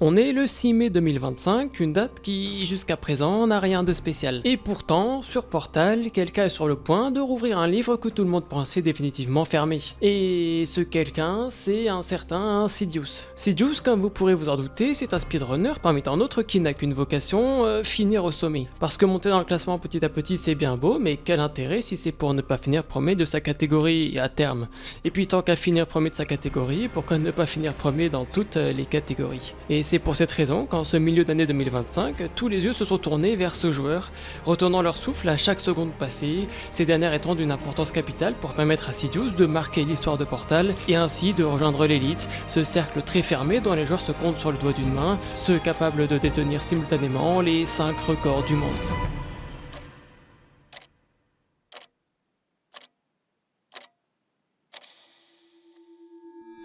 On est le 6 mai 2025, une date qui, jusqu'à présent, n'a rien de spécial. Et pourtant, sur Portal, quelqu'un est sur le point de rouvrir un livre que tout le monde pensait définitivement fermé. Et ce quelqu'un, c'est un certain Sidious. Sidious, comme vous pourrez vous en douter, c'est un speedrunner parmi tant d'autres qui n'a qu'une vocation, finir au sommet. Parce que monter dans le classement petit à petit c'est bien beau, mais quel intérêt si c'est pour ne pas finir premier de sa catégorie à terme. Et puis tant qu'à finir premier de sa catégorie, pourquoi ne pas finir premier dans toutes les catégories. Et c'est pour cette raison qu'en ce milieu d'année 2025, tous les yeux se sont tournés vers ce joueur, retournant leur souffle à chaque seconde passée, ces dernières étant d'une importance capitale pour permettre à Sidious de marquer l'histoire de Portal et ainsi de rejoindre l'élite, ce cercle très fermé dont les joueurs se comptent sur le doigt d'une main, ceux capables de détenir simultanément les 5 records du monde.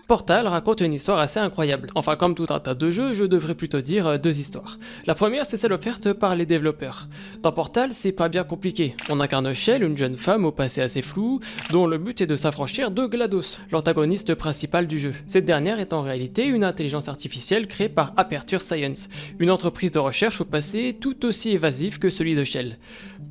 Portal raconte une histoire assez incroyable. Enfin, comme tout un tas de jeux, je devrais plutôt dire deux histoires. La première, c'est celle offerte par les développeurs. Dans Portal, c'est pas bien compliqué. On incarne Shell, une jeune femme au passé assez flou, dont le but est de s'affranchir de GLaDOS, l'antagoniste principal du jeu. Cette dernière est en réalité une intelligence artificielle créée par Aperture Science, une entreprise de recherche au passé tout aussi évasif que celui de Shell.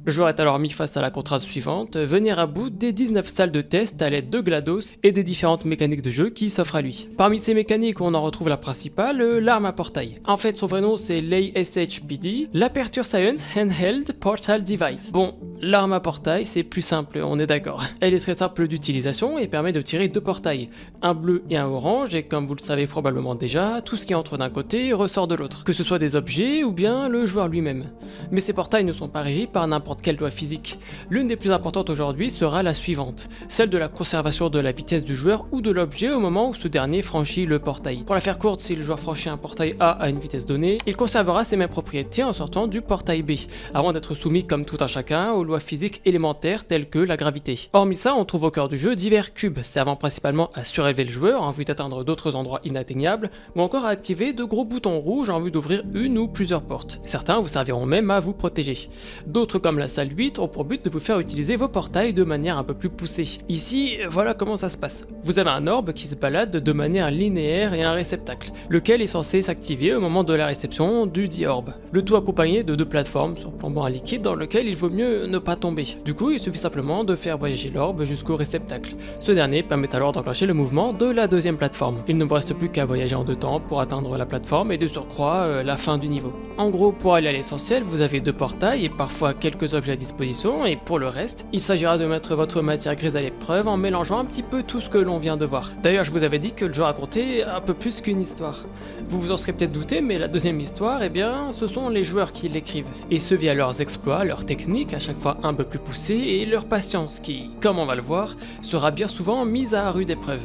Le joueur est alors mis face à la contrainte suivante, venir à bout des 19 salles de test à l'aide de GLaDOS et des différentes mécaniques de jeu qui s'offrent à lui. Parmi ces mécaniques, on en retrouve la principale, l'arme à portail. En fait, son vrai nom c'est l'ASHPD, l'Aperture Science Handheld Portal Device. Bon, l'arme à portail c'est plus simple, on est d'accord. Elle est très simple d'utilisation et permet de tirer deux portails, un bleu et un orange, et comme vous le savez probablement déjà, tout ce qui entre d'un côté ressort de l'autre, que ce soit des objets ou bien le joueur lui-même. Mais ces portails ne sont pas régis par n'importe quelle loi physique. L'une des plus importantes aujourd'hui sera la suivante, celle de la conservation de la vitesse du joueur ou de l'objet au moment où ce dernier franchit le portail. Pour la faire courte, si le joueur franchit un portail A à une vitesse donnée, il conservera ses mêmes propriétés en sortant du portail B, avant d'être soumis comme tout un chacun aux lois physiques élémentaires telles que la gravité. Hormis ça, on trouve au cœur du jeu divers cubes, servant principalement à surélever le joueur en vue d'atteindre d'autres endroits inatteignables, ou encore à activer de gros boutons rouges en vue d'ouvrir une ou plusieurs portes. Certains vous serviront même à vous protéger. D'autres, comme la salle 8, ont pour but de vous faire utiliser vos portails de manière un peu plus poussée. Ici, voilà comment ça se passe. Vous avez un orbe qui se balade de manière linéaire et un réceptacle, lequel est censé s'activer au moment de la réception du dit orbe. Le tout accompagné de deux plateformes surplombant un liquide dans lequel il vaut mieux ne pas tomber. Du coup, il suffit simplement de faire voyager l'orbe jusqu'au réceptacle. Ce dernier permet alors d'enclencher le mouvement de la deuxième plateforme. Il ne vous reste plus qu'à voyager en deux temps pour atteindre la plateforme et de surcroît la fin du niveau. En gros, pour aller à l'essentiel, vous avez deux portails et parfois quelques objets à disposition, et pour le reste, il s'agira de mettre votre matière grise à l'épreuve en mélangeant un petit peu tout ce que l'on vient de voir. D'ailleurs, je vous avais dit que le jeu racontait un peu plus qu'une histoire. Vous vous en serez peut-être douté, mais la deuxième histoire, eh bien, ce sont les joueurs qui l'écrivent. Et ce via leurs exploits, leurs techniques, à chaque fois un peu plus poussées, et leur patience qui, comme on va le voir, sera bien souvent mise à rude épreuve.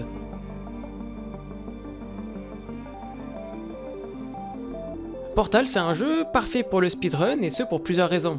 Portal, c'est un jeu parfait pour le speedrun, et ce pour plusieurs raisons.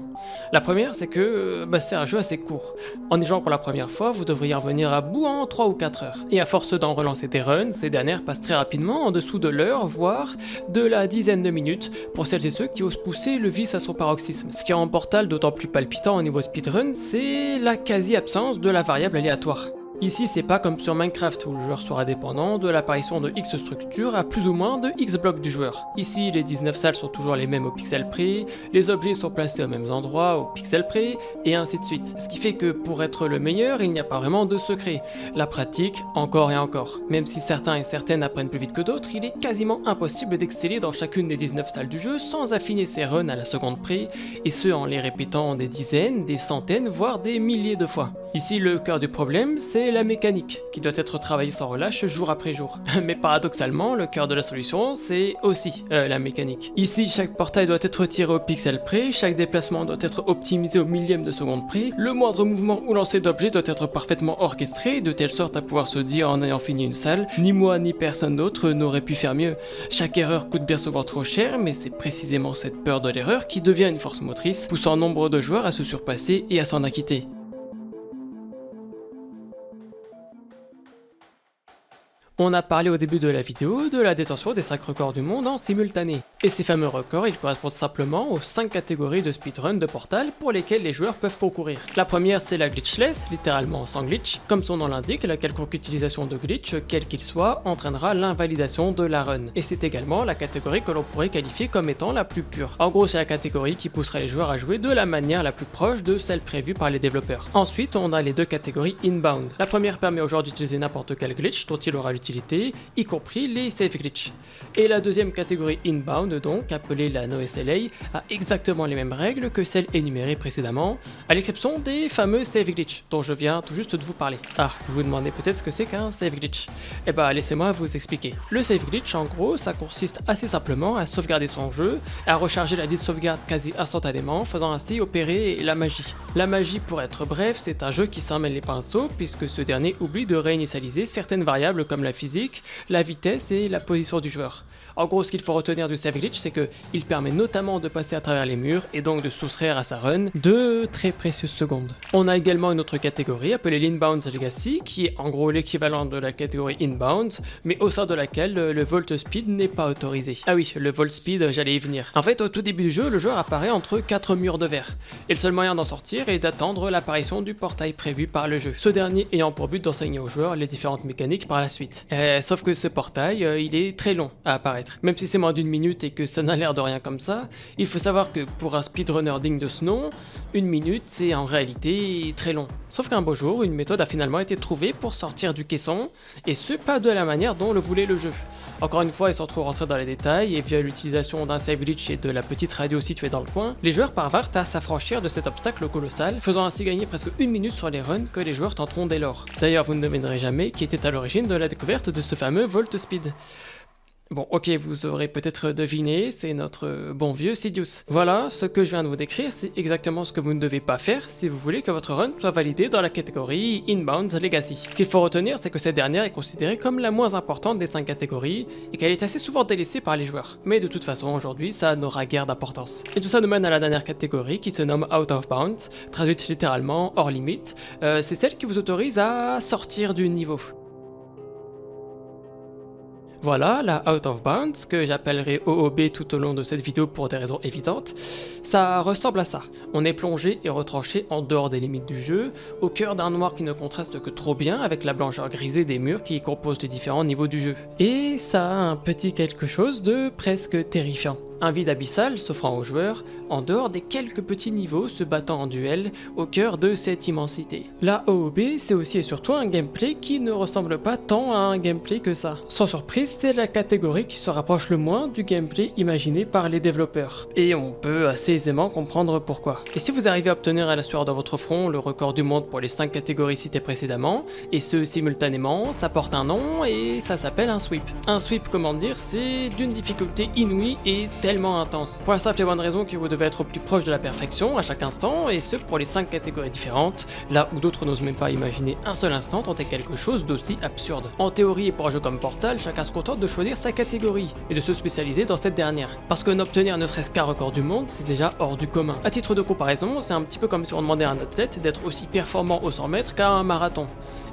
La première, c'est que c'est un jeu assez court. En y jouant pour la première fois, vous devriez revenir à bout en 3 ou 4 heures. Et à force d'en relancer des runs, ces dernières passent très rapidement en dessous de l'heure, voire de la dizaine de minutes, pour celles et ceux qui osent pousser le vice à son paroxysme. Ce qui rend Portal d'autant plus palpitant au niveau speedrun, c'est la quasi-absence de la variable aléatoire. Ici, c'est pas comme sur Minecraft où le joueur sera dépendant de l'apparition de X structures à plus ou moins de X blocs du joueur. Ici, les 19 salles sont toujours les mêmes au pixel près, les objets sont placés aux mêmes endroits au pixel près, et ainsi de suite. Ce qui fait que pour être le meilleur, il n'y a pas vraiment de secret. La pratique, encore et encore. Même si certains et certaines apprennent plus vite que d'autres, il est quasiment impossible d'exceller dans chacune des 19 salles du jeu sans affiner ses runs à la seconde près, et ce en les répétant des dizaines, des centaines, voire des milliers de fois. Ici, le cœur du problème, c'est la mécanique, qui doit être travaillée sans relâche jour après jour. Mais paradoxalement, le cœur de la solution, c'est aussi la mécanique. Ici, chaque portail doit être tiré au pixel près, chaque déplacement doit être optimisé au millième de seconde près, le moindre mouvement ou lancer d'objet doit être parfaitement orchestré, de telle sorte à pouvoir se dire en ayant fini une salle, ni moi ni personne d'autre n'aurait pu faire mieux. Chaque erreur coûte bien souvent trop cher, mais c'est précisément cette peur de l'erreur qui devient une force motrice, poussant nombre de joueurs à se surpasser et à s'en acquitter. On a parlé au début de la vidéo de la détention des 5 records du monde en simultané. Et ces fameux records, ils correspondent simplement aux 5 catégories de speedrun de Portal pour lesquelles les joueurs peuvent concourir. La première, c'est la glitchless, littéralement sans glitch. Comme son nom l'indique, la quelconque utilisation de glitch, quel qu'il soit, entraînera l'invalidation de la run. Et c'est également la catégorie que l'on pourrait qualifier comme étant la plus pure. En gros, c'est la catégorie qui poussera les joueurs à jouer de la manière la plus proche de celle prévue par les développeurs. Ensuite, on a les deux catégories inbound. La première permet aux joueurs d'utiliser n'importe quel glitch dont il aura l'utilité, y compris les safe glitch. Et la deuxième catégorie inbound, donc appelée la NoSLA, a exactement les mêmes règles que celles énumérées précédemment, à l'exception des fameux save glitch dont je viens tout juste de vous parler. Ah, vous vous demandez peut-être ce que c'est qu'un save glitch. Eh bah laissez-moi vous expliquer. Le save glitch, en gros, ça consiste assez simplement à sauvegarder son jeu, à recharger la disque sauvegarde quasi instantanément, faisant ainsi opérer la magie. La magie, pour être bref, c'est un jeu qui s'en mêle les pinceaux, puisque ce dernier oublie de réinitialiser certaines variables comme la physique, la vitesse et la position du joueur. En gros, ce qu'il faut retenir du save glitch, c'est qu'il permet notamment de passer à travers les murs et donc de soustraire à sa run de très précieuses secondes. On a également une autre catégorie appelée l'Inbound Legacy, qui est en gros l'équivalent de la catégorie Inbound, mais au sein de laquelle le Volt Speed n'est pas autorisé. Ah oui, le Volt Speed, j'allais y venir. En fait, au tout début du jeu, le joueur apparaît entre 4 murs de verre, et le seul moyen d'en sortir est d'attendre l'apparition du portail prévu par le jeu, ce dernier ayant pour but d'enseigner aux joueurs les différentes mécaniques par la suite. Sauf que ce portail, il est très long à apparaître. Même si c'est moins d'une minute et que ça n'a l'air de rien comme ça, il faut savoir que pour un speedrunner digne de ce nom, une minute c'est en réalité très long. Sauf qu'un beau jour, une méthode a finalement été trouvée pour sortir du caisson, et ce pas de la manière dont le voulait le jeu. Encore une fois, et sans trop rentrer dans les détails, et via l'utilisation d'un save glitch et de la petite radio située dans le coin, les joueurs parvinrent à s'affranchir de cet obstacle colossal, faisant ainsi gagner presque une minute sur les runs que les joueurs tenteront dès lors. D'ailleurs, vous ne devinerez jamais qui était à l'origine de la découverte de ce fameux Volt Speed. Bon, ok, vous aurez peut-être deviné, c'est notre bon vieux Sidious. Voilà, ce que je viens de vous décrire, c'est exactement ce que vous ne devez pas faire si vous voulez que votre run soit validé dans la catégorie Inbound Legacy. Ce qu'il faut retenir, c'est que cette dernière est considérée comme la moins importante des 5 catégories, et qu'elle est assez souvent délaissée par les joueurs. Mais de toute façon, aujourd'hui, ça n'aura guère d'importance. Et tout ça nous mène à la dernière catégorie, qui se nomme Out of Bounds, traduite littéralement hors limite. C'est celle qui vous autorise à sortir du niveau. Voilà, la Out of Bounds, que j'appellerai OOB tout au long de cette vidéo pour des raisons évidentes, ça ressemble à ça. On est plongé et retranché en dehors des limites du jeu, au cœur d'un noir qui ne contraste que trop bien avec la blancheur grisée des murs qui composent les différents niveaux du jeu. Et ça a un petit quelque chose de presque terrifiant. Un vide abyssal s'offrant aux joueurs, en dehors des quelques petits niveaux se battant en duel au cœur de cette immensité. La OOB, c'est aussi et surtout un gameplay qui ne ressemble pas tant à un gameplay que ça. Sans surprise, c'est la catégorie qui se rapproche le moins du gameplay imaginé par les développeurs. Et on peut assez aisément comprendre pourquoi. Et si vous arrivez à obtenir à la sueur de votre front le record du monde pour les 5 catégories citées précédemment, et ce simultanément, ça porte un nom et ça s'appelle un sweep. Un sweep, comment dire, c'est d'une difficulté inouïe et tellement intense. Pour la simple et bonne raison que vous devez être au plus proche de la perfection à chaque instant, et ce pour les 5 catégories différentes, là où d'autres n'osent même pas imaginer un seul instant tenter quelque chose d'aussi absurde. En théorie et pour un jeu comme Portal, chacun se contente de choisir sa catégorie, et de se spécialiser dans cette dernière. Parce que n'obtenir ne serait-ce qu'un record du monde, c'est déjà hors du commun. À titre de comparaison, c'est un petit peu comme si on demandait à un athlète d'être aussi performant au 100 mètres qu'à un marathon.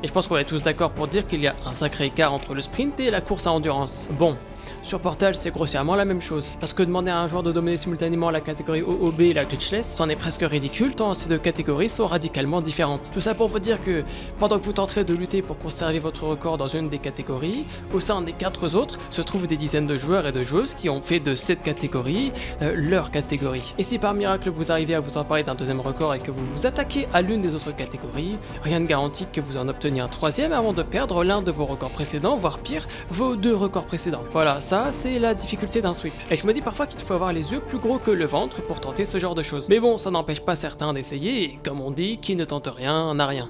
Et je pense qu'on est tous d'accord pour dire qu'il y a un sacré écart entre le sprint et la course à endurance. Bon. Sur Portal, c'est grossièrement la même chose, parce que demander à un joueur de dominer simultanément la catégorie OOB et la glitchless, c'en est presque ridicule tant ces deux catégories sont radicalement différentes. Tout ça pour vous dire que, pendant que vous tenterez de lutter pour conserver votre record dans une des catégories, au sein des 4 autres se trouvent des dizaines de joueurs et de joueuses qui ont fait de cette catégorie leur catégorie. Et si par miracle vous arrivez à vous emparer d'un deuxième record et que vous vous attaquez à l'une des autres catégories, rien ne garantit que vous en obteniez un troisième avant de perdre l'un de vos records précédents, voire pire, vos 2 records précédents. Voilà, ça c'est la difficulté d'un sweep. Et je me dis parfois qu'il faut avoir les yeux plus gros que le ventre pour tenter ce genre de choses. Mais bon, ça n'empêche pas certains d'essayer, et comme on dit, qui ne tente rien n'a rien.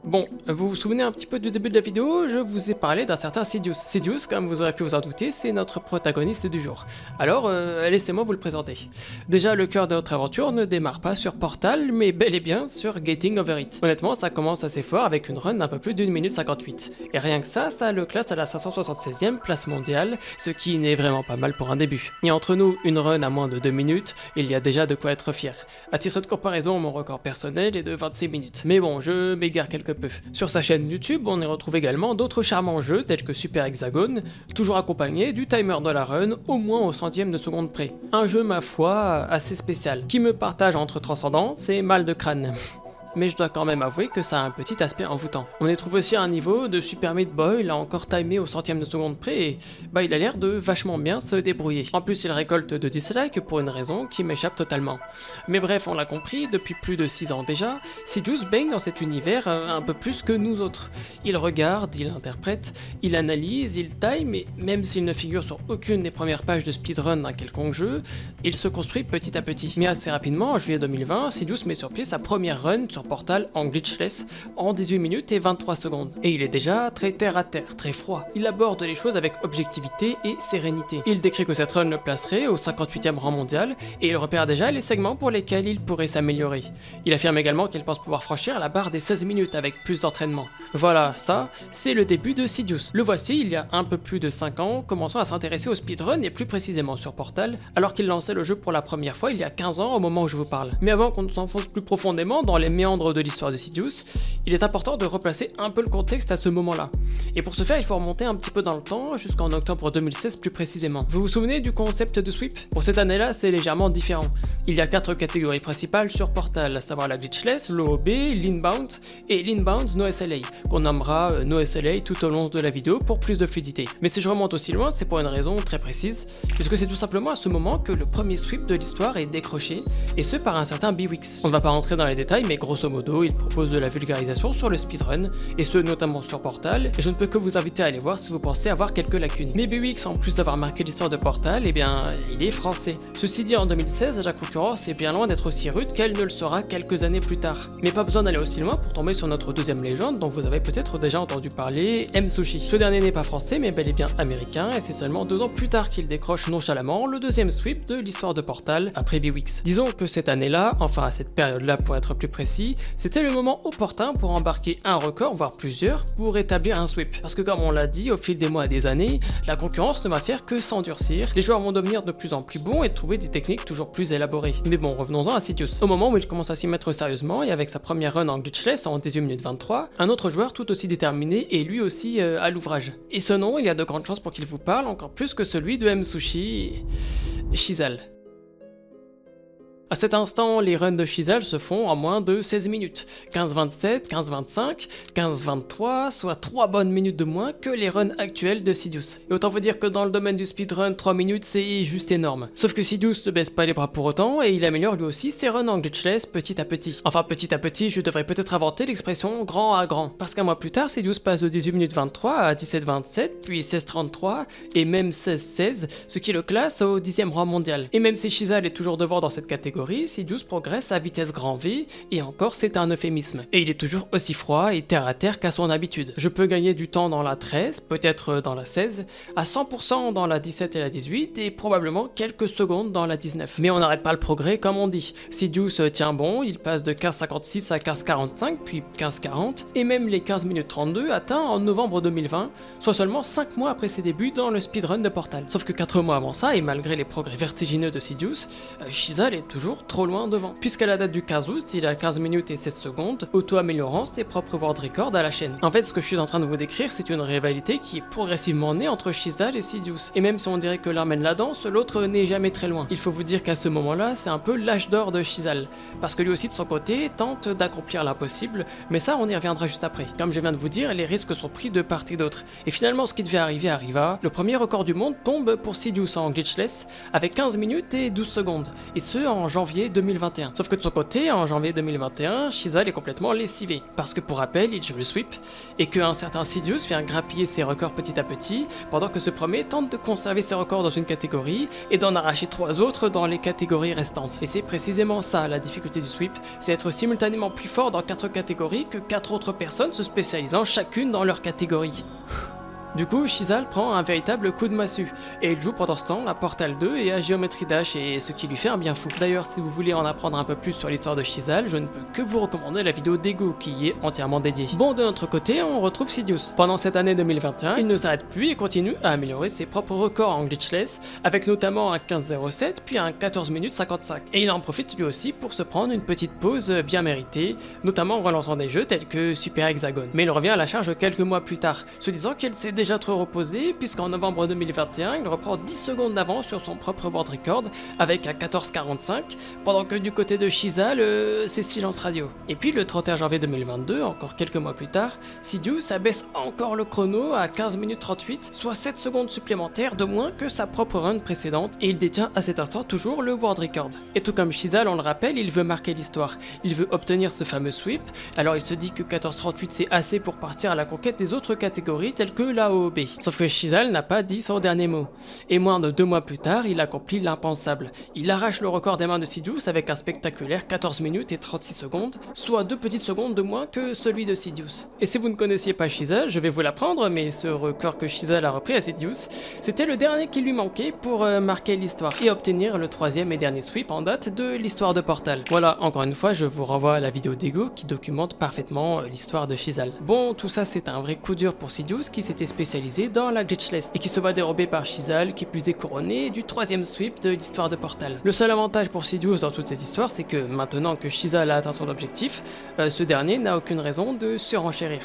Bon, vous vous souvenez un petit peu du début de la vidéo, je vous ai parlé d'un certain Sidious. Sidious, comme vous aurez pu vous en douter, c'est notre protagoniste du jour. Alors, laissez-moi vous le présenter. Déjà, le cœur de notre aventure ne démarre pas sur Portal, mais bel et bien sur Getting Over It. Honnêtement, ça commence assez fort avec une run d'un peu plus d'1 minute 58. Et rien que ça le classe à la 576e place mondiale, ce qui n'est vraiment pas mal pour un début. Et entre nous, une run à moins de 2 minutes, il y a déjà de quoi être fier. À titre de comparaison, mon record personnel est de 26 minutes. Mais bon, je m'égare quelque peu. Sur sa chaîne YouTube, on y retrouve également d'autres charmants jeux tels que Super Hexagone, toujours accompagné du timer de la run au moins au centième de seconde près. Un jeu ma foi assez spécial, qui me partage entre transcendance et mal de crâne. Mais je dois quand même avouer que ça a un petit aspect envoûtant. On y trouve aussi un niveau de Super Meat Boy, là encore timé au centième de seconde près, et il a l'air de vachement bien se débrouiller. En plus il récolte de dislikes pour une raison qui m'échappe totalement. Mais bref, on l'a compris, depuis plus de 6 ans déjà, Sidious baigne dans cet univers un peu plus que nous autres. Il regarde, il interprète, il analyse, il time, et même s'il ne figure sur aucune des premières pages de speedrun d'un quelconque jeu, il se construit petit à petit. Mais assez rapidement, en juillet 2020, Sidious met sur pied sa première run sur Portal en glitchless en 18 minutes et 23 secondes. Et il est déjà très terre à terre, très froid. Il aborde les choses avec objectivité et sérénité. Il décrit que cette run le placerait au 58e rang mondial et il repère déjà les segments pour lesquels il pourrait s'améliorer. Il affirme également qu'il pense pouvoir franchir la barre des 16 minutes avec plus d'entraînement. Voilà, ça, c'est le début de Sidious. Le voici il y a un peu plus de 5 ans, commençant à s'intéresser au speedrun et plus précisément sur Portal, alors qu'il lançait le jeu pour la première fois il y a 15 ans au moment où je vous parle. Mais avant qu'on ne s'enfonce plus profondément dans les méandres de l'histoire de Sidious, il est important de replacer un peu le contexte à ce moment-là. Et pour ce faire, il faut remonter un petit peu dans le temps, jusqu'en octobre 2016 plus précisément. Vous vous souvenez du concept de sweep? Pour cette année-là, c'est légèrement différent. Il y a 4 catégories principales sur Portal, à savoir la glitchless, l'OOB, l'inbound et l'inbound no SLA, qu'on nommera no SLA tout au long de la vidéo pour plus de fluidité. Mais si je remonte aussi loin, c'est pour une raison très précise, puisque c'est tout simplement à ce moment que le premier sweep de l'histoire est décroché, et ce par un certain Bwix. On ne va pas rentrer dans les détails, mais grosso modo, il propose de la vulgarisation sur le speedrun, et ce notamment sur Portal, et je ne peux que vous inviter à aller voir si vous pensez avoir quelques lacunes. Mais Bwix, en plus d'avoir marqué l'histoire de Portal, eh bien, il est français. Ceci dit, en 2016, la concurrence est bien loin d'être aussi rude qu'elle ne le sera quelques années plus tard. Mais pas besoin d'aller aussi loin pour tomber sur notre deuxième légende dont vous avez peut-être déjà entendu parler, M-Sushi. Ce dernier n'est pas français, mais bel et bien américain, et c'est seulement 2 ans plus tard qu'il décroche nonchalamment le deuxième sweep de l'histoire de Portal, après Bwix. Disons que cette année-là, enfin à cette période-là pour être plus précis, c'était le moment opportun pour embarquer un record, voire plusieurs, pour établir un sweep. Parce que comme on l'a dit, au fil des mois et des années, la concurrence ne va faire que s'endurcir, les joueurs vont devenir de plus en plus bons et trouver des techniques toujours plus élaborées. Mais bon, revenons-en à Sidious. Au moment où il commence à s'y mettre sérieusement, et avec sa première run en glitchless en 18 minutes 23, un autre joueur tout aussi déterminé est lui aussi à l'ouvrage. Et ce nom, il y a de grandes chances pour qu'il vous parle encore plus que celui de M-Sushi... Shizal. À cet instant, les runs de Shizal se font en moins de 16 minutes, 15-27, 15-25, 15-23, soit 3 bonnes minutes de moins que les runs actuels de Sidious. Et autant vous dire que dans le domaine du speedrun, 3 minutes c'est juste énorme. Sauf que Sidious ne baisse pas les bras pour autant et il améliore lui aussi ses runs en glitchless petit à petit. Enfin petit à petit, je devrais peut-être inventer l'expression grand à grand. Parce qu'un mois plus tard, Sidious passe de 18 minutes 23 à 17-27, puis 16-33 et même 16-16, ce qui le classe au 10e rang mondial. Et même si Shizal est toujours devant dans cette catégorie, Sidious progresse à vitesse grand V, et encore c'est un euphémisme. Et il est toujours aussi froid et terre à terre qu'à son habitude. Je peux gagner du temps dans la 13, peut-être dans la 16, à 100% dans la 17 et la 18, et probablement quelques secondes dans la 19. Mais on n'arrête pas le progrès comme on dit. Sidious tient bon, il passe de 15,56 à 15,45, puis 15,40, et même les 15 minutes 32 atteints en novembre 2020, soit seulement 5 mois après ses débuts dans le speedrun de Portal. Sauf que 4 mois avant ça, et malgré les progrès vertigineux de Sidious, Shizal est toujours trop loin devant. Puisqu'à la date du 15 août, il a 15 minutes et 16 secondes, auto-améliorant ses propres world records à la chaîne. En fait, ce que je suis en train de vous décrire, c'est une rivalité qui est progressivement née entre Shizal et Sidious. Et même si on dirait que l'un mène la danse, l'autre n'est jamais très loin. Il faut vous dire qu'à ce moment-là, c'est un peu l'âge d'or de Shizal. Parce que lui aussi, de son côté, tente d'accomplir l'impossible, mais ça, on y reviendra juste après. Comme je viens de vous dire, les risques sont pris de part et d'autre. Et finalement, ce qui devait arriver arriva. Le premier record du monde tombe pour Sidious en glitchless, avec 15 minutes et 12 secondes. Et ce, en janvier 2021. Sauf que de son côté, en janvier 2021, Shizal est complètement lessivé. Parce que pour rappel, il joue le sweep, et qu'un certain Sidious vient grappiller ses records petit à petit, pendant que ce premier tente de conserver ses records dans une catégorie, et d'en arracher 3 autres dans les catégories restantes. Et c'est précisément ça la difficulté du sweep, c'est être simultanément plus fort dans 4 catégories que 4 autres personnes se spécialisant chacune dans leur catégorie. Du coup, Chizal prend un véritable coup de massue, et il joue pendant ce temps à Portal 2 et à Geometry Dash, et ce qui lui fait un bien fou. D'ailleurs, si vous voulez en apprendre un peu plus sur l'histoire de Chizal, je ne peux que vous recommander la vidéo d'Ego qui y est entièrement dédiée. Bon, de notre côté, on retrouve Sidious. Pendant cette année 2021, il ne s'arrête plus et continue à améliorer ses propres records en glitchless, avec notamment un 15.07 puis un 14 minutes 55. Et il en profite lui aussi pour se prendre une petite pause bien méritée, notamment en relançant des jeux tels que Super Hexagon. Mais il revient à la charge quelques mois plus tard, se disant qu'il s'est déjà trop reposé, puisqu'en novembre 2021, il reprend 10 secondes d'avance sur son propre world record avec un 14.45, pendant que du côté de Chizal, c'est silence radio. Et puis le 31 janvier 2022, encore quelques mois plus tard, Sidious abaisse encore le chrono à 15 minutes 38, soit 7 secondes supplémentaires de moins que sa propre run précédente, et il détient à cet instant toujours le world record. Et tout comme Chizal, on le rappelle, il veut marquer l'histoire, il veut obtenir ce fameux sweep, alors il se dit que 14.38 c'est assez pour partir à la conquête des autres catégories telles que la OOB. Sauf que Chizal n'a pas dit son dernier mot, et moins de 2 mois plus tard, il accomplit l'impensable. Il arrache le record des mains de Sidious avec un spectaculaire 14 minutes et 36 secondes, soit 2 petites secondes de moins que celui de Sidious. Et si vous ne connaissiez pas Chizal, je vais vous l'apprendre, mais ce record que Chizal a repris à Sidious, c'était le dernier qui lui manquait pour marquer l'histoire et obtenir le 3e et dernier sweep en date de l'histoire de Portal. Voilà, encore une fois, je vous renvoie à la vidéo d'Ego qui documente parfaitement l'histoire de Chizal. Bon, tout ça c'est un vrai coup dur pour Sidious qui s'était spécialisé dans la glitchless et qui se voit dérobé par Chizal qui plus est couronné du 3e sweep de l'histoire de Portal. Le seul avantage pour Sidious dans toute cette histoire, c'est que maintenant que Chizal a atteint son objectif, ce dernier n'a aucune raison de surenchérir.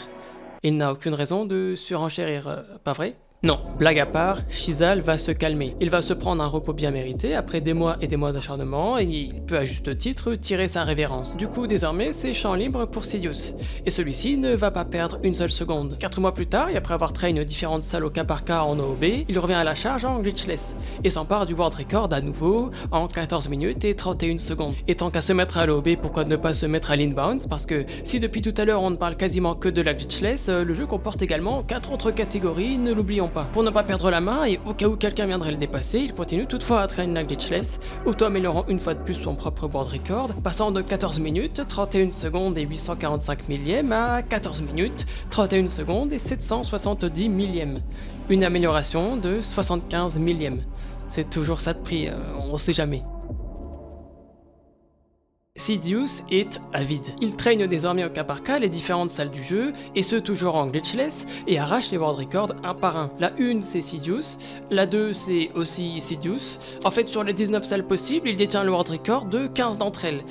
Il n'a aucune raison de surenchérir, pas vrai ? Non, blague à part, Chizal va se calmer. Il va se prendre un repos bien mérité après des mois et des mois d'acharnement et il peut à juste titre tirer sa révérence. Du coup, désormais, c'est champ libre pour Sidious. Et celui-ci ne va pas perdre une seule seconde. 4 mois plus tard, et après avoir traîné différentes salles au cas par cas en OOB, il revient à la charge en glitchless et s'empare du world record à nouveau en 14 minutes et 31 secondes. Et tant qu'à se mettre à l'OOB, pourquoi ne pas se mettre à l'inbound? Parce que si depuis tout à l'heure on ne parle quasiment que de la glitchless, le jeu comporte également 4 autres catégories, ne l'oublions pas. Pour ne pas perdre la main et au cas où quelqu'un viendrait le dépasser, il continue toutefois à traîner la glitchless, auto-améliorant une fois de plus son propre world record, passant de 14 minutes, 31 secondes et 845 millièmes à 14 minutes, 31 secondes et 770 millièmes. Une amélioration de 75 millièmes. C'est toujours ça de prix, on sait jamais. Sidious est avide. Il traîne désormais au cas par cas les différentes salles du jeu, et ce toujours en glitchless, et arrache les world records un par un. La 1 c'est Sidious, la 2 c'est aussi Sidious. En fait sur les 19 salles possibles, il détient le world record de 15 d'entre elles.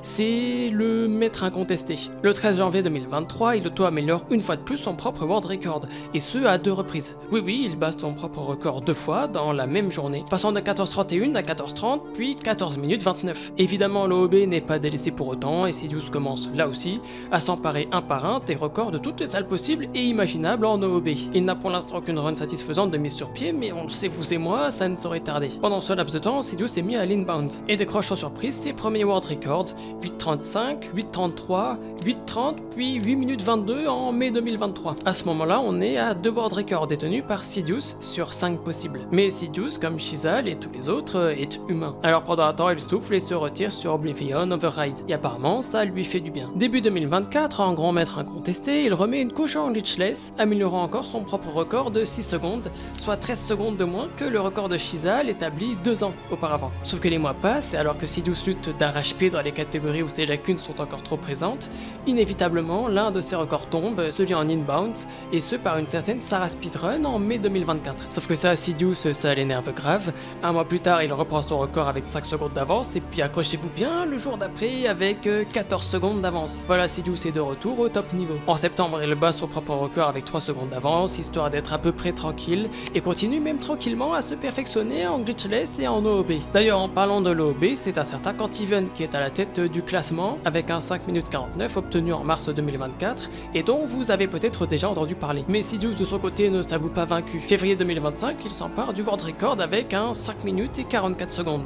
C'est le maître incontesté. Le 13 janvier 2023, il auto-améliore une fois de plus son propre world record, et ce à 2 reprises. Oui, il bat son propre record 2 fois dans la même journée, passant de 14.31 à 14.30, puis 14 minutes 29. Évidemment, l'OOB n'est pas délaissé pour autant, et Sidious commence, là aussi, à s'emparer un par un des records de toutes les salles possibles et imaginables en OOB. Il n'a pour l'instant qu'une run satisfaisante de mise sur pied, mais on le sait vous et moi, ça ne saurait tarder. Pendant ce laps de temps, Sidious s'est mis à l'inbound, et décroche sans surprise ses premiers world records, 8.35, 8.33, 8.30, puis 8 minutes 22 en mai 2023. À ce moment-là, on est à 2 world records détenus par Sidious sur 5 possibles. Mais Sidious, comme Chizal et tous les autres, est humain. Alors pendant un temps, il souffle et se retire sur Oblivion Override. Et apparemment, ça lui fait du bien. Début 2024, en grand maître incontesté, il remet une couche en glitchless, améliorant encore son propre record de 6 secondes, soit 13 secondes de moins que le record de Chizal établi 2 ans auparavant. Sauf que les mois passent, et alors que Sidious lutte d'arrache-pied dans les catégories où ses lacunes sont encore trop présentes, inévitablement l'un de ses records tombe, celui en inbound, et ce par une certaine Sarah Speedrun en mai 2024. Sauf que ça, Sidious, ça l'énerve grave. Un mois plus tard, il reprend son record avec 5 secondes d'avance, et puis accrochez-vous bien, le jour d'après avec 14 secondes d'avance. Voilà, Sidious est de retour au top niveau. En septembre, il bat son propre record avec 3 secondes d'avance, histoire d'être à peu près tranquille, et continue même tranquillement à se perfectionner en glitchless et en OOB. D'ailleurs, en parlant de l'OOB, c'est un certain Cantiven qui est à la tête du classement, avec un 5 minutes 49 obtenu en mars 2024, et dont vous avez peut-être déjà entendu parler. Mais Sidious de son côté ne s'avoue pas vaincu. Février 2025, il s'empare du world record avec un 5 minutes et 44 secondes.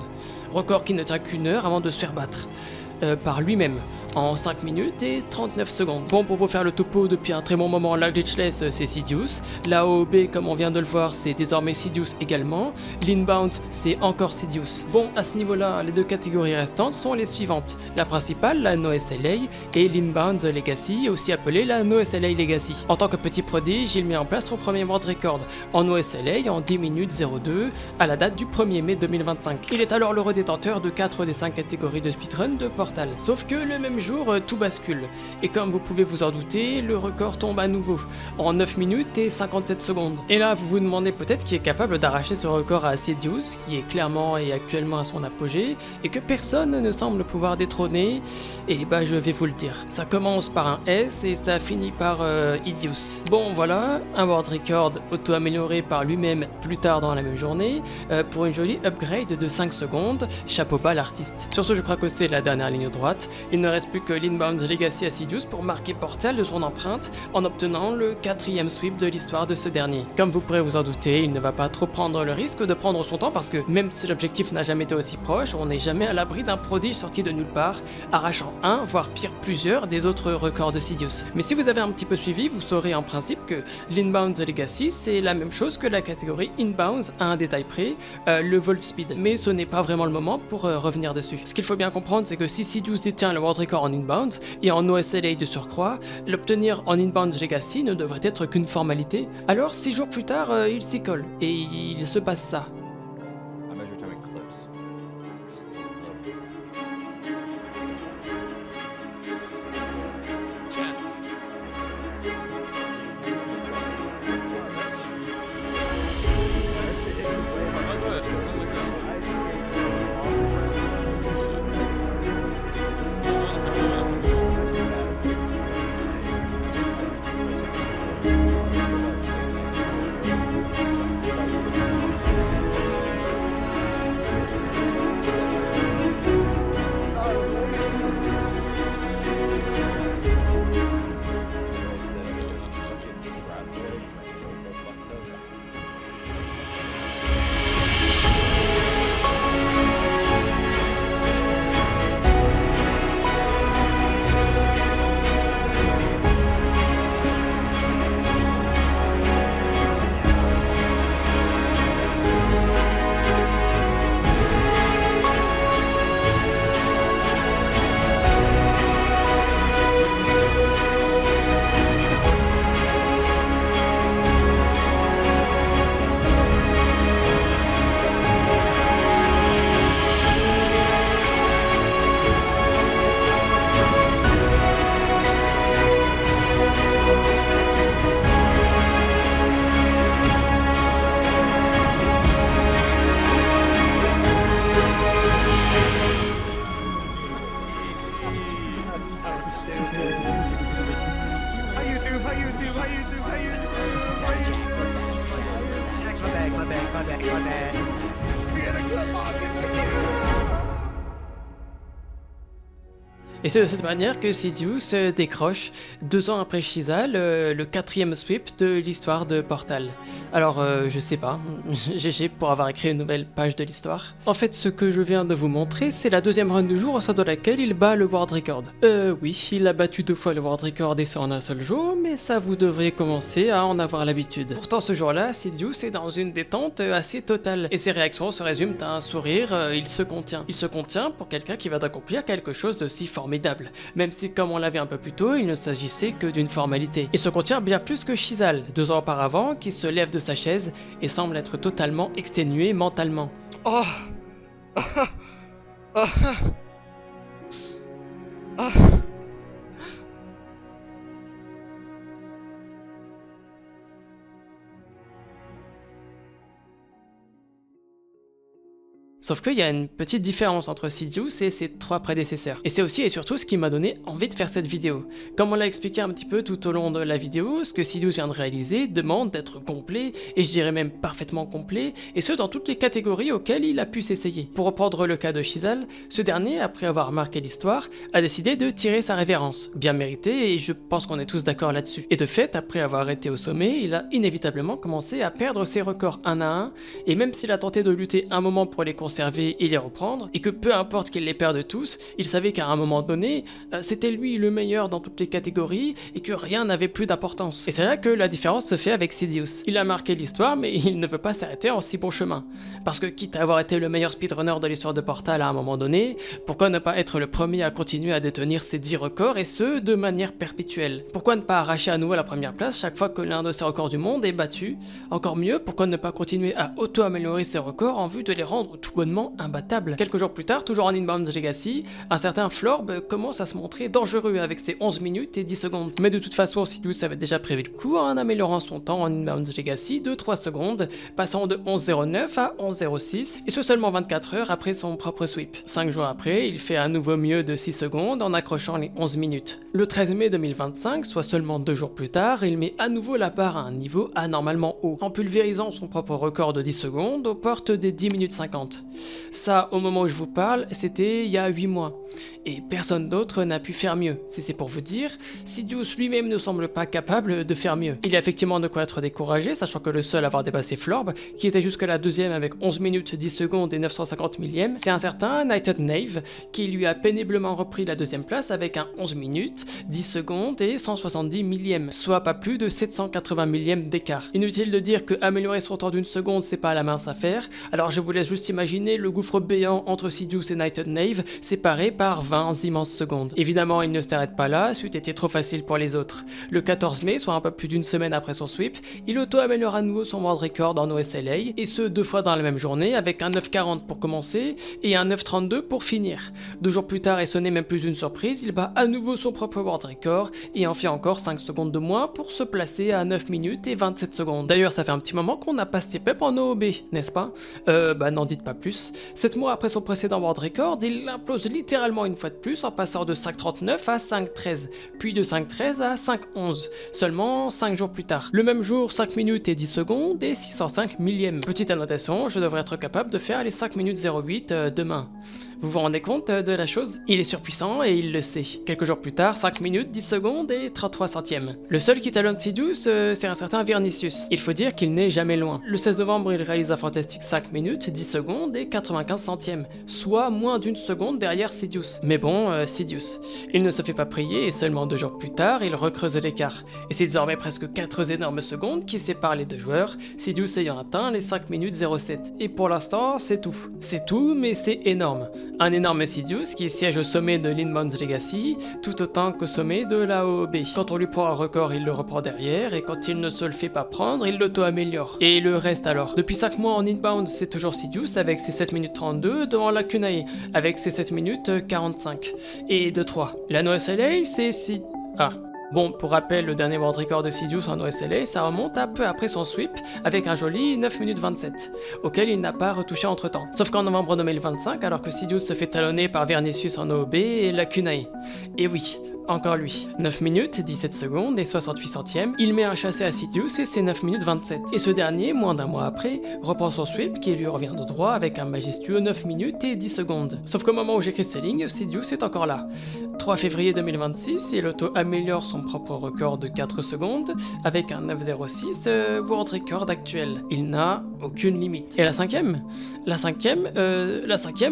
Record qui ne tient qu'une heure avant de se faire battre. Par lui-même. en 5 minutes et 39 secondes. Bon, pour vous faire le topo, depuis un très bon moment, la Glitchless c'est Sidious, la OOB comme on vient de le voir c'est désormais Sidious également, l'Inbound c'est encore Sidious. Bon, à ce niveau-là, les deux catégories restantes sont les suivantes, la principale, la NoSLA, et l'Inbound Legacy, aussi appelée la NoSLA Legacy. En tant que petit prodige, il met en place son premier world record en NoSLA en 10 minutes 02 à la date du 1er mai 2025. Il est alors le redétenteur de 4 des 5 catégories de speedrun de Portal. Sauf que le même jour, tout bascule. Et comme vous pouvez vous en douter, le record tombe à nouveau, en 9 minutes et 57 secondes. Et là, vous vous demandez peut-être qui est capable d'arracher ce record à Sidious, qui est clairement et actuellement à son apogée, et que personne ne semble pouvoir détrôner. Et bah je vais vous le dire. Ça commence par un S et ça finit par Idious. Bon voilà, un world record auto-amélioré par lui-même plus tard dans la même journée, pour une jolie upgrade de 5 secondes, chapeau bas l'artiste. Sur ce, je crois que c'est la dernière ligne droite. Il ne reste plus que l'Inbound Legacy à Sidious pour marquer Portal de son empreinte en obtenant le 4e sweep de l'histoire de ce dernier. Comme vous pourrez vous en douter, il ne va pas trop prendre le risque de prendre son temps parce que même si l'objectif n'a jamais été aussi proche, on n'est jamais à l'abri d'un prodige sorti de nulle part, arrachant un, voire pire plusieurs des autres records de Sidious. Mais si vous avez un petit peu suivi, vous saurez en principe que l'Inbound Legacy c'est la même chose que la catégorie Inbounds à un détail près, le Volt Speed. Mais ce n'est pas vraiment le moment pour revenir dessus. Ce qu'il faut bien comprendre, c'est que si Sidious détient le world record en Inbound et en OSLA de surcroît, l'obtenir en Inbound Legacy ne devrait être qu'une formalité. Alors 6 jours plus tard, il s'y colle et il se passe ça. Et c'est de cette manière que Sidious décroche, 2 ans après Shizal, le 4e sweep de l'histoire de Portal. Alors, je sais pas, GG pour avoir écrit une nouvelle page de l'histoire. En fait, ce que je viens de vous montrer, c'est la 2e run du jour au sein de laquelle il bat le world record. Oui, il a battu 2 fois le world record et ça en un seul jour, mais ça vous devriez commencer à en avoir l'habitude. Pourtant, ce jour-là, Sidious est dans une détente assez totale, et ses réactions se résument à un sourire, il se contient. Il se contient pour quelqu'un qui va d'accomplir quelque chose de si formidable. Même si, comme on l'avait un peu plus tôt, il ne s'agissait que d'une formalité. Il se contient bien plus que Shizal, 2 ans auparavant, qui se lève de sa chaise et semble être totalement exténué mentalement. Oh. Sauf qu'il y a une petite différence entre Sidious et ses 3 prédécesseurs. Et c'est aussi et surtout ce qui m'a donné envie de faire cette vidéo. Comme on l'a expliqué un petit peu tout au long de la vidéo, ce que Sidious vient de réaliser demande d'être complet, et je dirais même parfaitement complet, et ce dans toutes les catégories auxquelles il a pu s'essayer. Pour reprendre le cas de Shizal, ce dernier, après avoir marqué l'histoire, a décidé de tirer sa révérence, bien méritée, et je pense qu'on est tous d'accord là-dessus. Et de fait, après avoir été au sommet, il a inévitablement commencé à perdre ses records un à un, et même s'il a tenté de lutter un moment pour les conserver, conserver et les reprendre, et que peu importe qu'il les perde tous, il savait qu'à un moment donné, c'était lui le meilleur dans toutes les catégories, et que rien n'avait plus d'importance. Et c'est là que la différence se fait avec Sidious. Il a marqué l'histoire, mais il ne veut pas s'arrêter en si bon chemin. Parce que quitte à avoir été le meilleur speedrunner de l'histoire de Portal à un moment donné, pourquoi ne pas être le premier à continuer à détenir ces 10 records, et ce, de manière perpétuelle? Pourquoi ne pas arracher à nouveau la première place chaque fois que l'un de ces records du monde est battu? Encore mieux, pourquoi ne pas continuer à auto-améliorer ces records en vue de les rendre tout bonnement imbattables? Quelques jours plus tard, toujours en Inbound Legacy, un certain Florb commence à se montrer dangereux avec ses 11 minutes et 10 secondes. Mais de toute façon, Sidious avait déjà prévu le coup en améliorant son temps en Inbound Legacy de 3 secondes, passant de 11.09 à 11.06, et ce seulement 24 heures après son propre sweep. 5 jours après, il fait à nouveau mieux de 6 secondes en accrochant les 11 minutes. Le 13 mai 2025, soit seulement 2 jours plus tard, il met à nouveau la barre à un niveau anormalement haut, en pulvérisant son propre record de 10 secondes aux portes des 10 minutes 50. Ça, au moment où je vous parle, c'était il y a 8 mois. Et personne d'autre n'a pu faire mieux. Si c'est pour vous dire, Sidious lui-même ne semble pas capable de faire mieux. Il y a effectivement de quoi être découragé, sachant que le seul à avoir dépassé Florb, qui était jusque-là deuxième avec 11 minutes 10 secondes et 950 millièmes, c'est un certain Nighted Knave, qui lui a péniblement repris la deuxième place avec un 11 minutes, 10 secondes et 170 millièmes, soit pas plus de 780 millièmes d'écart. Inutile de dire que améliorer son temps d'une seconde c'est pas la mince affaire, alors je vous laisse juste imaginer le gouffre béant entre Sidious et Nighted Knave, séparés par 20 immenses secondes. Évidemment, il ne s'arrête pas là, c'eût été trop facile pour les autres. Le 14 mai, soit un peu plus d'une semaine après son sweep, il auto-améliore à nouveau son world record en OSLA, et ce 2 fois dans la même journée, avec un 9.40 pour commencer et un 9.32 pour finir. 2 jours plus tard, et ce n'est même plus une surprise, il bat à nouveau son propre world record et en fait encore 5 secondes de moins pour se placer à 9 minutes et 27 secondes. D'ailleurs, ça fait un petit moment qu'on n'a pas step up en OOB, n'est-ce pas? N'en dites pas plus. 7 mois après son précédent world record, il implose littéralement une fois de plus en passant de 5.39 à 5.13, puis de 5.13 à 5.11, seulement 5 jours plus tard. Le même jour, 5 minutes et 10 secondes et 605 millièmes. Petite annotation, je devrais être capable de faire les 5 minutes 08 demain. Vous vous rendez compte de la chose? Il est surpuissant et il le sait. Quelques jours plus tard, 5 minutes, 10 secondes et 33 centièmes. Le seul qui talonne Sidious, c'est un certain Vernicius. Il faut dire qu'il n'est jamais loin. Le 16 novembre, il réalise un fantastique 5 minutes, 10 secondes et 95 centièmes, soit moins d'une seconde derrière Sidious. Mais bon, Sidious. Il ne se fait pas prier et seulement 2 jours plus tard, il recreuse l'écart. Et c'est désormais presque 4 énormes secondes qui séparent les deux joueurs, Sidious ayant atteint les 5 minutes 07. Et pour l'instant, c'est tout. C'est tout, mais c'est énorme. Un énorme Sidious qui siège au sommet de l'Inbound Legacy, tout autant qu'au sommet de la OOB. Quand on lui prend un record, il le reprend derrière, et quand il ne se le fait pas prendre, il l'auto-améliore. Et le reste alors? Depuis 5 mois en Inbound, c'est toujours Sidious avec ses 7 minutes 32 devant la Kunai, avec ses 7 minutes 45. Et de 3. La OSLA, c'est si... Ah. Bon, pour rappel, le dernier world record de Sidious en OSLA, ça remonte à peu après son sweep, avec un joli 9 minutes 27, auquel il n'a pas retouché entre temps. Sauf qu'en novembre 2025, alors que Sidious se fait talonner par Vernicius en OOB et la Kunai. Et oui, encore lui. 9 minutes, 17 secondes et 68 centièmes, il met un chassé à Sidious et c'est 9 minutes 27. Et ce dernier, moins d'un mois après, reprend son sweep qui lui revient de droit avec un majestueux 9 minutes et 10 secondes. Sauf qu'au moment où j'écris ces lignes, Sidious est encore là. 3 février 2026, il auto-améliore son propre record de 4 secondes avec un 9.06 world record actuel. Il n'a aucune limite. Et la cinquième,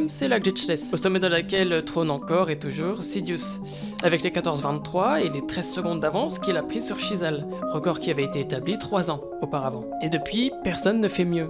c'est la Glitchless, au sommet de laquelle trône encore et toujours Sidious, avec les 14.23 et les 13 secondes d'avance qu'il a pris sur Chizal, record qui avait été établi 3 ans auparavant. Et depuis, personne ne fait mieux.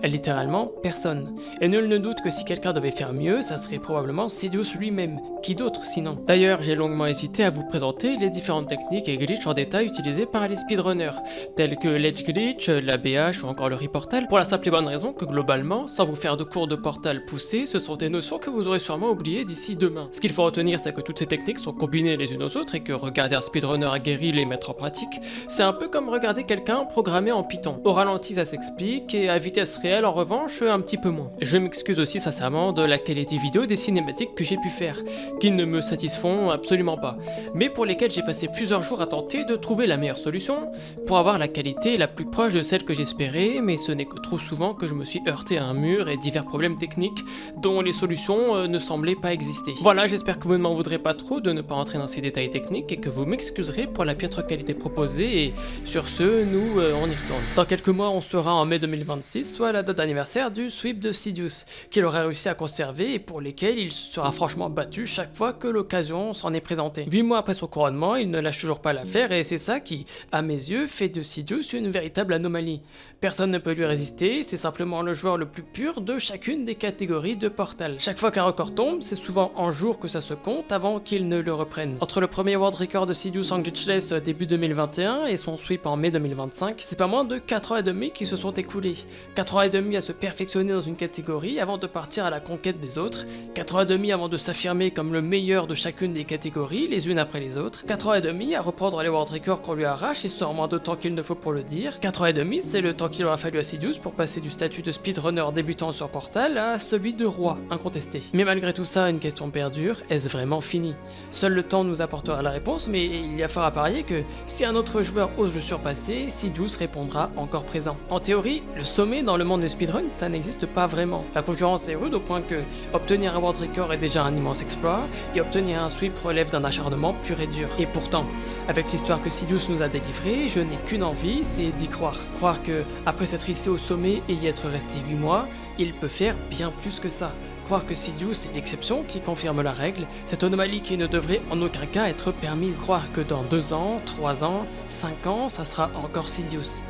Littéralement personne. Et nul ne doute que si quelqu'un devait faire mieux, ça serait probablement Sidious lui-même. Qui d'autre sinon? D'ailleurs, j'ai longuement hésité à vous présenter les différentes techniques et glitches en détail utilisées par les speedrunners, tels que l'Edge Glitch, la BH ou encore le Reportal, pour la simple et bonne raison que globalement, sans vous faire de cours de Portal poussés, ce sont des notions que vous aurez sûrement oubliées d'ici demain. Ce qu'il faut retenir, c'est que toutes ces techniques sont combinées les unes aux autres et que regarder un speedrunner aguerri les mettre en pratique, c'est un peu comme regarder quelqu'un programmer en Python. Au ralenti, ça s'explique, et à vitesse réelle, en revanche, un petit peu moins. Je m'excuse aussi sincèrement de la qualité vidéo des cinématiques que j'ai pu faire. qui ne me satisfont absolument pas, mais pour lesquels j'ai passé plusieurs jours à tenter de trouver la meilleure solution pour avoir la qualité la plus proche de celle que j'espérais, mais ce n'est que trop souvent que je me suis heurté à un mur et divers problèmes techniques dont les solutions ne semblaient pas exister. Voilà, j'espère que vous ne m'en voudrez pas trop de ne pas entrer dans ces détails techniques et que vous m'excuserez pour la piètre qualité proposée, et sur ce, nous, on y retourne. Dans quelques mois, on sera en mai 2026, soit la date d'anniversaire du sweep de Sidious, qu'il aura réussi à conserver et pour lesquels il sera franchement battu chaque fois que l'occasion s'en est présentée. 8 mois après son couronnement, il ne lâche toujours pas l'affaire et c'est ça qui, à mes yeux, fait de Sidious une véritable anomalie. Personne ne peut lui résister, c'est simplement le joueur le plus pur de chacune des catégories de Portal. Chaque fois qu'un record tombe, c'est souvent en jours que ça se compte avant qu'il ne le reprenne. Entre le premier world record de Sidious en glitchless début 2021 et son sweep en mai 2025, c'est pas moins de 4 ans et demi qui se sont écoulés. 4 ans et demi à se perfectionner dans une catégorie avant de partir à la conquête des autres, 4 ans et demi avant de s'affirmer comme le meilleur de chacune des catégories, les unes après les autres, 4 ans et demi à reprendre les world records qu'on lui arrache et sans moins de temps qu'il ne faut pour le dire, 4 ans et demi c'est le temps qu'il aura fallu à Sidious pour passer du statut de speedrunner débutant sur Portal à celui de roi incontesté. Mais malgré tout ça, une question perdure, est-ce vraiment fini? Seul le temps nous apportera la réponse, mais il y a fort à parier que si un autre joueur ose le surpasser, Sidious répondra encore présent. En théorie, le sommet dans le monde du speedrun, ça n'existe pas vraiment. La concurrence est rude au point que obtenir un world record est déjà un immense exploit, et obtenir un sweep relève d'un acharnement pur et dur. Et pourtant, avec l'histoire que Sidious nous a délivrée, je n'ai qu'une envie, c'est d'y croire. Croire que, après s'être hissé au sommet et y être resté 8 mois, il peut faire bien plus que ça. Croire que Sidious est l'exception qui confirme la règle, cette anomalie qui ne devrait en aucun cas être permise. Croire que dans 2 ans, 3 ans, 5 ans, ça sera encore Sidious.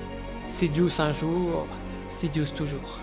Sidious un jour, Sidious toujours.